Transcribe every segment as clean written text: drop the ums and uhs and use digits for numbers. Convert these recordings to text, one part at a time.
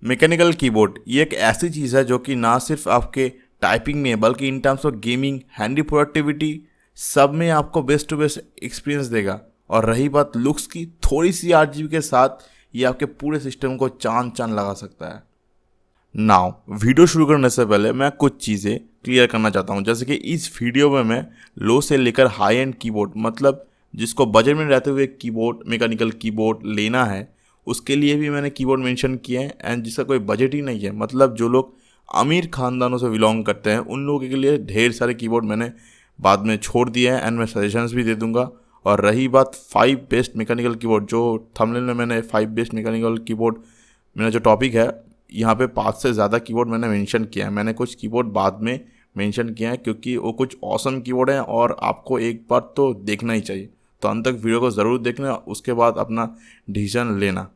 Mechanical keyboard ये एक ऐसी चीज़ है जो कि ना सिर्फ आपके टाइपिंग में बल्कि इन terms of gaming, handy productivity सब में आपको बेस्ट टू बेस्ट एक्सपीरियंस देगा। और रही बात लुक्स की, थोड़ी सी RGB के साथ ये आपके पूरे सिस्टम को चांद चांद लगा सकता है। नाउ वीडियो शुरू करने से पहले मैं कुछ चीज़ें क्लियर करना चाहता हूँ, जैसे कि इस वीडियो में मैं लो से लेकर हाई एंड कीबोर्ड, मतलब जिसको बजट में रहते हुए कीबोर्ड, मैकेनिकल कीबोर्ड लेना है उसके लिए भी मैंने कीबोर्ड मेंशन किए हैं, एंड जिसका कोई बजट ही नहीं है, मतलब जो लोग अमीर खानदानों से बिलोंग करते हैं उन लोगों के लिए ढेर सारे कीबोर्ड मैंने बाद में छोड़ दिए हैं, एंड मैं सजेशंस भी दे दूंगा। और रही बात 5 बेस्ट मैकेनिकल कीबोर्ड, जो थंबनेल में मैंने 5 बेस्ट मैकेनिकल कीबोर्ड, मेरा जो टॉपिक है यहाँ पे 5 से ज़्यादा कीबोर्ड मैंने मेंशन किया है। मैंने कुछ कीबोर्ड बाद में मेंशन किया है क्योंकि वो कुछ ऑसम कीबोर्ड हैं और आपको एक बार तो देखना ही चाहिए। तो अंत तक वीडियो को ज़रूर देखना, उसके बाद अपना डिसीजन लेना।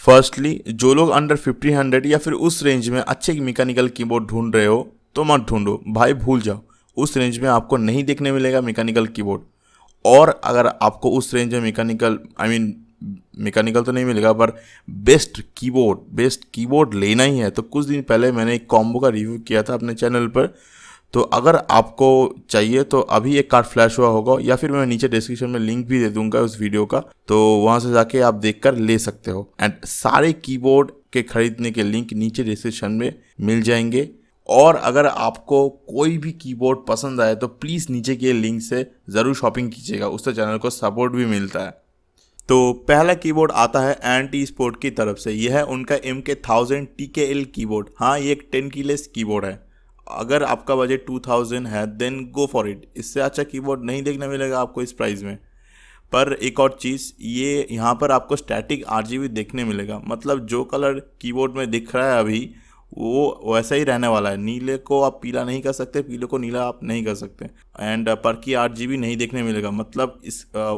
फर्स्टली, जो लोग अंडर 1500 या फिर उस रेंज में अच्छे मैकेनिकल कीबोर्ड ढूंढ रहे हो तो मत ढूंढो भाई, भूल जाओ। उस रेंज में आपको नहीं देखने मिलेगा मैकेनिकल कीबोर्ड। और अगर आपको उस रेंज में मैकेनिकल तो नहीं मिलेगा पर बेस्ट कीबोर्ड लेना ही है, तो कुछ दिन पहले मैंने एक कॉम्बो का रिव्यू किया था अपने चैनल पर। तो अगर आपको चाहिए तो अभी एक कार्ड फ्लैश हुआ होगा, या फिर मैं नीचे डिस्क्रिप्शन में लिंक भी दे दूंगा उस वीडियो का, तो वहां से जाके आप देखकर ले सकते हो। एंड सारे कीबोर्ड के खरीदने के लिंक नीचे डिस्क्रिप्शन में मिल जाएंगे। और अगर आपको कोई भी कीबोर्ड पसंद आए तो प्लीज़ नीचे के लिंक से ज़रूर शॉपिंग कीजिएगा, उससे चैनल को सपोर्ट भी मिलता है। तो पहला कीबोर्ड आता है एंटी स्पोर्ट की तरफ से। यह है उनका MK1000 TKL कीबोर्ड। हाँ, ये एक 10 कीलेस कीबोर्ड है। अगर आपका बजट 2000 है देन गो फॉर इट। इससे अच्छा कीबोर्ड नहीं देखने मिलेगा आपको इस प्राइस में। पर एक और चीज़, ये यहाँ पर आपको स्टैटिक RGB देखने मिलेगा, मतलब जो कलर कीबोर्ड में दिख रहा है अभी वो वैसा ही रहने वाला है। नीले को आप पीला नहीं कर सकते, पीले को नीला आप नहीं कर सकते। एंड पर की RGB नहीं देखने मिलेगा, मतलब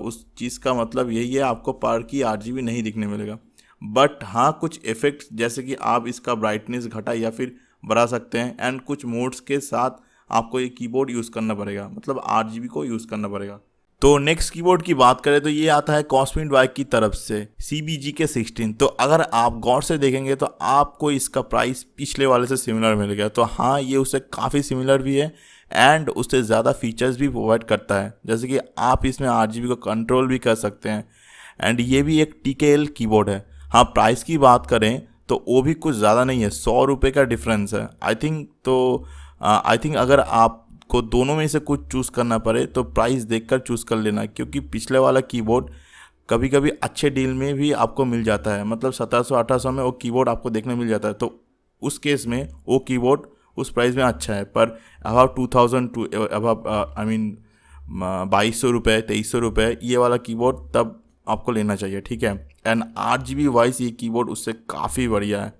उस चीज़ का मतलब यही है, आपको पर की RGB नहीं दिखने मिलेगा। बट हाँ, कुछ इफेक्ट्स जैसे कि आप इसका ब्राइटनेस घटा या फिर बढ़ा सकते हैं, एंड कुछ मोड्स के साथ आपको ये कीबोर्ड यूज़ करना पड़ेगा, मतलब RGB को यूज़ करना पड़ेगा। तो नेक्स्ट कीबोर्ड की बात करें तो ये आता है कॉस्मिक बाइक की तरफ से CBGK16। तो अगर आप गौर से देखेंगे तो आपको इसका प्राइस पिछले वाले से सिमिलर मिलेगा। तो हाँ, ये उससे काफ़ी सिमिलर भी है एंड उससे ज़्यादा फीचर्स भी प्रोवाइड करता है, जैसे कि आप इसमें RGB को कंट्रोल भी कर सकते हैं। एंड ये भी एक TKL कीबोर्ड है। हाँ, प्राइस की बात करें तो वो भी कुछ ज़्यादा नहीं है, 100 रुपये का डिफरेंस है आई थिंक अगर आप को दोनों में से कुछ चूज़ करना पड़े तो प्राइस देखकर चूज़ कर लेना, क्योंकि पिछले वाला कीबोर्ड कभी कभी अच्छे डील में भी आपको मिल जाता है, मतलब 1700-1800 में वो कीबोर्ड आपको देखने मिल जाता है। तो उस केस में वो कीबोर्ड उस प्राइस में अच्छा है। पर अबाउट 2000 टू अबाउट 2200 रुपये, 2300 रुपये ये वाला कीबोर्ड तब आपको लेना चाहिए, ठीक है। एंड RGB वाइज ये कीबोर्ड उससे काफ़ी बढ़िया है।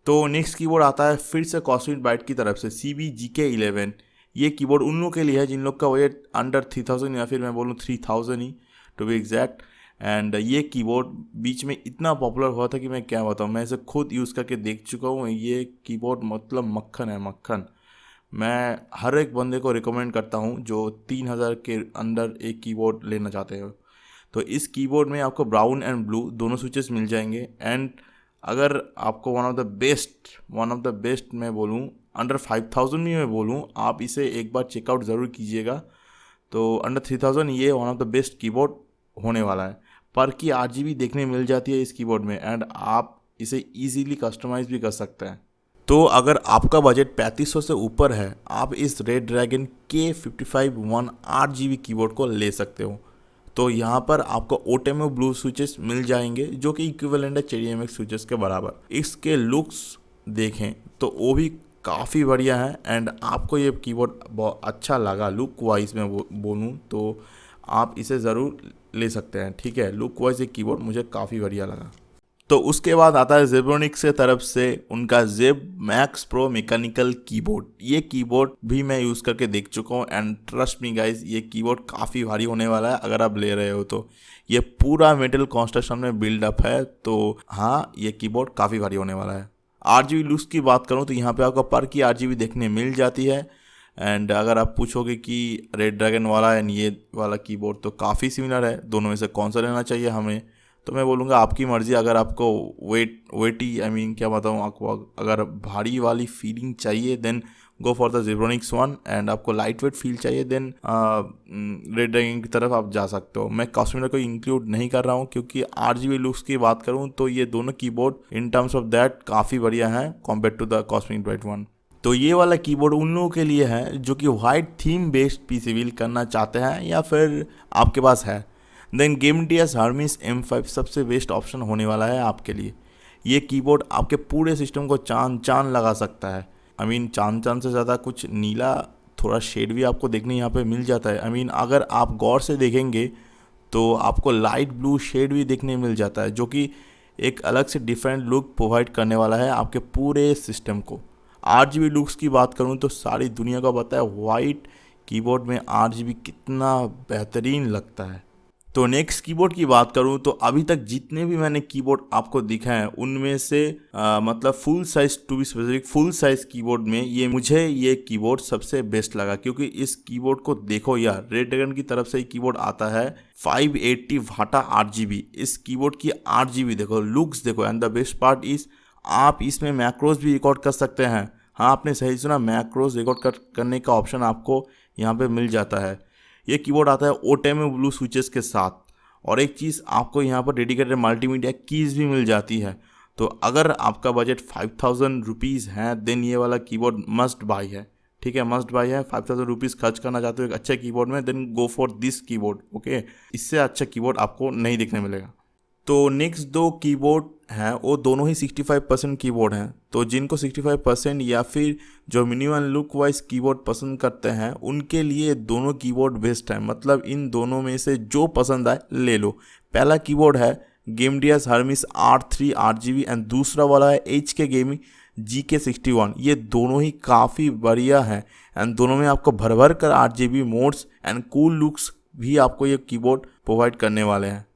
तो नेक्स्ट कीबोर्ड आता है फिर से कॉस्मिक बाइट की तरफ से CBGK11। ये कीबोर्ड उन लोगों के लिए है जिन लोग का बजट अंडर 3000 या फिर मैं बोलूँ 3000 ही टू बी एग्जैक्ट। एंड ये कीबोर्ड बीच में इतना पॉपुलर हुआ था कि मैं क्या बताऊँ, मैं इसे खुद यूज़ करके देख चुका हूँ। ये कीबोर्ड मतलब मक्खन है, मक्खन। मैं हर एक बंदे को रिकमेंड करता हूँ जो 3000 के अंदर एक कीबोर्ड लेना चाहते हो। तो इस कीबोर्ड में आपको ब्राउन एंड ब्लू दोनों स्विचेस मिल जाएंगे। एंड अगर आपको वन ऑफ द बेस्ट मैं बोलूँ, अंडर 5000 में मैं बोलूँ, आप इसे एक बार चेकआउट ज़रूर कीजिएगा। तो अंडर 3000 ये one of the best keyboard होने वाला है। पर की RGB देखने मिल जाती है इस कीबोर्ड में, एंड आप इसे इजीली कस्टमाइज़ भी कर सकते हैं। तो अगर आपका बजट 3500 से ऊपर है, आप इस red dragon K55 8GB keyboard को ले सकते हो। तो यहाँ पर आपको OTMO ब्लू स्विचेस मिल जाएंगे जो कि इक्विवेलेंट है Cherry MX स्विचेस के बराबर। इसके लुक्स देखें तो वो भी काफ़ी बढ़िया है, एंड आपको ये कीबोर्ड बहुत अच्छा लगा लुक वाइज में बोलूँ तो आप इसे ज़रूर ले सकते हैं, ठीक है। लुक वाइज ये कीबोर्ड मुझे काफ़ी बढ़िया लगा। तो उसके बाद आता है जेब्रोनिक्स के तरफ से उनका जेब मैक्स प्रो मैकेनिकल कीबोर्ड। ये कीबोर्ड भी मैं यूज़ करके देख चुका हूँ, एंड ट्रस्ट मी गाइज, ये कीबोर्ड काफ़ी भारी होने वाला है अगर आप ले रहे हो तो। ये पूरा मेटल कंस्ट्रक्शन में बिल्डअप है, तो हाँ, ये कीबोर्ड काफ़ी भारी होने वाला है। RGB लुक्स की बात करूँ तो यहाँ पे आपको पर की RGB देखने मिल जाती है। एंड अगर आप पूछोगे कि रेड ड्रैगन वाला एंड ये वाला कीबोर्ड तो काफ़ी सिमिलर है, दोनों में से कौन सा लेना चाहिए हमें, तो मैं बोलूँगा आपकी मर्ज़ी। अगर आपको वेटी आई मीन क्या बताऊँ आपको, अगर भारी वाली फीलिंग चाहिए then go for the Zebronics one, and आपको लाइट वेट फील चाहिए देन रेड ड्रैगन की तरफ आप जा सकते हो। मैं कॉस्मिक को इंक्लूड नहीं कर रहा हूँ क्योंकि RGB लुक्स की बात करूँ तो ये दोनों keyboard in terms of that काफ़ी बढ़िया हैं compare to the cosmic bright one. तो ये वाला कीबोर्ड उन लोगों के लिए है जो कि white theme based PC build करना चाहते हैं या फिर आपके पास है, देन गेमटीएस हर्मिस M5 सबसे बेस्ट ऑप्शन होने वाला है आपके लिए। ये कीबोर्ड आपके पूरे सिस्टम को चांद लगा सकता है। आई मीन चांद से ज़्यादा कुछ नीला थोड़ा शेड भी आपको देखने यहाँ पे मिल जाता है। आई मीन अगर आप गौर से देखेंगे तो आपको लाइट ब्लू शेड भी देखने मिल जाता है, जो कि एक अलग से डिफरेंट लुक प्रोवाइड करने वाला है आपके पूरे सिस्टम को। RGB लुक्स की बात करूँ तो सारी दुनिया को पता है वाइट कीबोर्ड में RGB कितना बेहतरीन लगता है। तो नेक्स्ट कीबोर्ड की बात करूं तो अभी तक जितने भी मैंने कीबोर्ड आपको दिखाए उनमें से मतलब full size, to be specific full size keyboard में मुझे ये कीबोर्ड सबसे बेस्ट लगा, क्योंकि इस कीबोर्ड को देखो यार, रेड ड्रैगन की तरफ से कीबोर्ड आता है 580 वाटा RGB। इस कीबोर्ड की RGB देखो, लुक्स देखो, and the best part is आप इसमें मैक्रोज भी रिकॉर्ड कर सकते हैं। हाँ, आपने सही सुना, मैक्रोज रिकॉर्ड करने का ऑप्शन आपको यहाँ पे मिल जाता है। ये कीबोर्ड आता है OTEMA ब्लू स्विचेस के साथ, और एक चीज़ आपको यहाँ पर डेडिकेटेड मल्टीमीडिया कीज़ भी मिल जाती है। तो अगर आपका बजट 5000 रुपीज़ है देन ये वाला कीबोर्ड मस्ट बाय है। ठीक है, मस्ट बाय है। 5000 रुपीज़ खर्च करना चाहते हो एक अच्छे कीबोर्ड में, then go for this keyboard. Okay, इससे अच्छा कीबोर्ड आपको नहीं देखने मिलेगा। तो नेक्स्ट दो कीबोर्ड हैं वो दोनों ही 65% कीबोर्ड हैं। तो जिनको 65% या फिर जो मिनिमम लुक वाइज कीबोर्ड पसंद करते हैं उनके लिए दोनों कीबोर्ड बेस्ट है। मतलब इन दोनों में से जो पसंद आए ले लो। पहला कीबोर्ड है गेमटीएस हर्मिस R3 RGB एंड दूसरा वाला है HK गेमिंग GK61। ये दोनों ही काफ़ी बढ़िया हैं एंड दोनों में आपको भर कर RGB modes and cool looks भी आपको ये कीबोर्ड प्रोवाइड करने वाले हैं।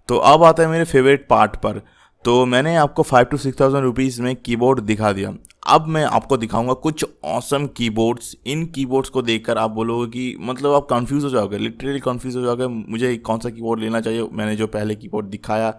तो अब आता है मेरे फेवरेट पार्ट पर। तो मैंने आपको 5 to 6000 रुपीज़ में कीबोर्ड दिखा दिया। अब मैं आपको दिखाऊंगा कुछ ऑसम कीबोर्ड्स। इन कीबोर्ड्स को देखकर आप बोलोगे कि मतलब आप कंफ्यूज हो जाओगे, लिटरली कंफ्यूज हो जाओगे मुझे कौन सा कीबोर्ड लेना चाहिए। मैंने जो पहले कीबोर्ड दिखाया,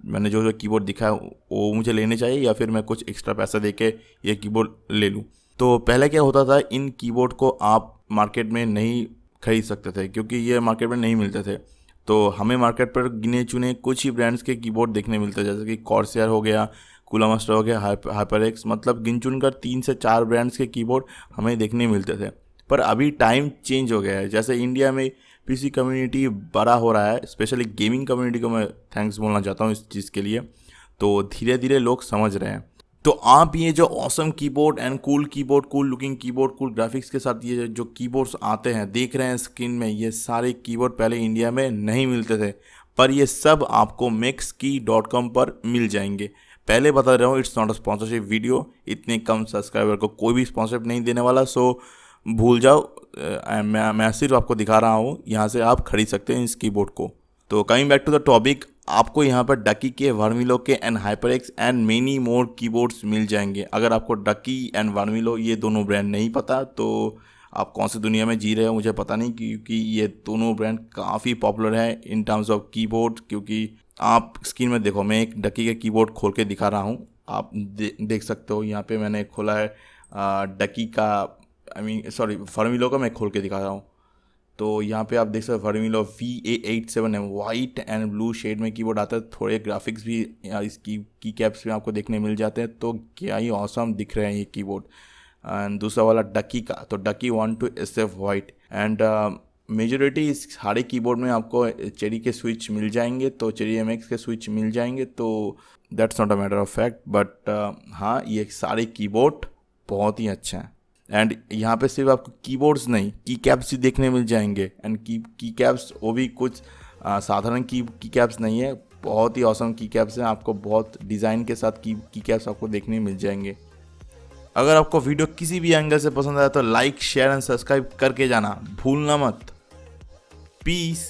मैंने जो कीबोर्ड दिखाया वो मुझे लेने चाहिए या फिर मैं कुछ एक्स्ट्रा पैसा दे के ये कीबोर्ड ले लूँ। तो पहले क्या होता था, इन कीबोर्ड को आप मार्केट में नहीं खरीद सकते थे क्योंकि ये मार्केट में नहीं मिलते थे। तो हमें मार्केट पर गिने चुने कुछ ही ब्रांड्स के कीबोर्ड देखने मिलते हैं, जैसे कि कॉर्सर हो गया, कूला मास्टर हो गया, हाइपरएक्स, मतलब गिन चुन कर 3 से 4 ब्रांड्स के कीबोर्ड हमें देखने मिलते थे। पर अभी टाइम चेंज हो गया है। जैसे इंडिया में पीसी कम्युनिटी बड़ा हो रहा है, स्पेशली गेमिंग कम्युनिटी को मैं थैंक्स बोलना चाहता हूँ इस चीज़ के लिए। तो धीरे धीरे लोग समझ रहे हैं। तो आप ये जो awesome keyboard and cool looking keyboard, cool graphics के साथ ये जो कीबोर्ड्स आते हैं देख रहे हैं स्क्रीन में, ये सारे कीबोर्ड पहले इंडिया में नहीं मिलते थे, पर ये सब आपको maxkey.com पर मिल जाएंगे। पहले बता रहा हूँ, it's not a sponsorship video. इतने कम सब्सक्राइबर को कोई भी स्पॉन्सरशिप नहीं देने वाला, सो भूल जाओ। मैं सिर्फ आपको दिखा रहा हूँ, यहाँ से आप खरीद सकते हैं इस कीबोर्ड को। तो coming back to the topic, आपको यहाँ पर डकी के, वर्मिलो के and HyperX and many more keyboards मिल जाएंगे। अगर आपको डकी एंड वर्मिलो ये दोनों ब्रांड नहीं पता तो आप कौन सी दुनिया में जी रहे हो मुझे पता नहीं, क्योंकि ये दोनों ब्रांड काफ़ी पॉपुलर है इन टर्म्स ऑफ कीबोर्ड। क्योंकि आप स्क्रीन में देखो, मैं एक डकी का कीबोर्ड खोल के दिखा रहा हूँ, आप देख सकते हो। यहाँ पे मैंने खोला है डकी का, वर्मिलो का मैं खोल के दिखा रहा हूँ। तो यहाँ पे आप देख सकते हो वर्मिलो VA87 है, वाइट एंड ब्लू शेड में कीबोर्ड आता है। थोड़े ग्राफिक्स भी इसकी की कैप्स में आपको देखने मिल जाते हैं। तो क्या ही ऑसम दिख रहे हैं ये कीबोर्ड। एंड दूसरा वाला डकी का, तो डकी 12SF वाइट एंड मेजोरिटी इस सारे कीबोर्ड में आपको चेरी के स्विच मिल जाएंगे, तो चेरी MX के स्विच मिल जाएंगे। तो that's not a matter of fact, but हाँ, ये सारे कीबोर्ड बहुत ही अच्छे हैं। एंड यहाँ पे सिर्फ आपको कीबोर्ड्स नहीं, की कैप्स भी देखने मिल जाएंगे। एंड की कैप्स वो भी कुछ साधारण की कैप्स नहीं है, बहुत ही ऑसम की कैप्स हैं। आपको बहुत डिज़ाइन के साथ की कैप्स आपको देखने मिल जाएंगे। अगर आपको वीडियो किसी भी एंगल से पसंद आया तो लाइक, शेयर एंड सब्सक्राइब करके जाना भूलना मत। पीस।